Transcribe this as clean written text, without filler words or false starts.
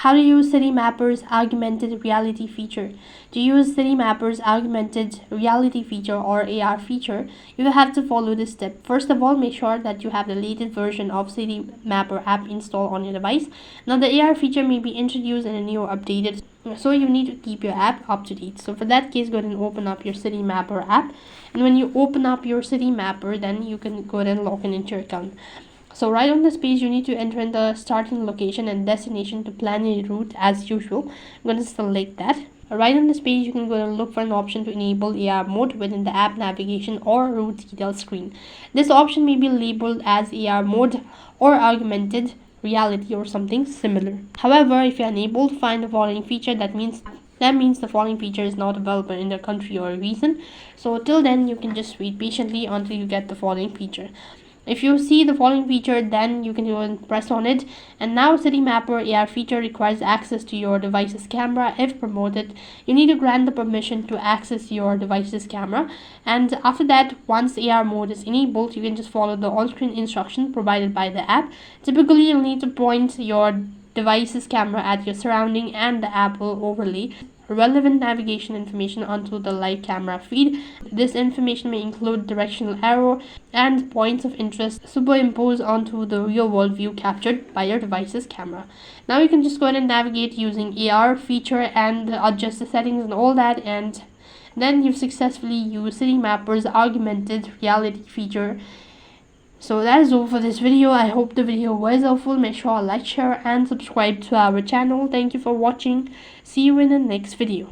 How to use Citymapper's augmented reality feature. To use Citymapper's augmented reality feature or AR feature, you have to follow this step. First of all, make sure that you have the latest version of Citymapper app installed on your device. Now, the AR feature may be introduced in a new or updated, so you need to keep your app up to date. So for that case, go ahead and open up your Citymapper app. And when you open up your Citymapper, then you can go ahead and log in into your account. So right on this page, you need to enter in the starting location and destination to plan your route as usual. I'm going to select that. Right on this page, you can go and look for an option to enable AR mode within the app navigation or route details screen. This option may be labeled as AR mode or augmented reality or something similar. However, if you are unable to find the following feature, that means the following feature is not available in the country or region. So till then, you can just wait patiently until you get the following feature. If you see the following feature, then you can go and press on it. And now Citymapper AR feature requires access to your device's camera. If promoted, you need to grant the permission to access your device's camera. And after that, once AR mode is enabled, you can just follow the on-screen instruction provided by the app. Typically, you'll need to point your device's camera at your surrounding, and the app will overlay relevant navigation information onto the live camera feed. This information may include directional arrow and points of interest superimposed onto the real world view captured by your device's camera. Now you can just go ahead and navigate using AR feature and adjust the settings and all that, and then you've successfully used Citymapper's augmented reality feature. So that is all for this video. I hope the video was helpful. Make sure to like, share and subscribe to our channel. Thank you for watching. See you in the next video.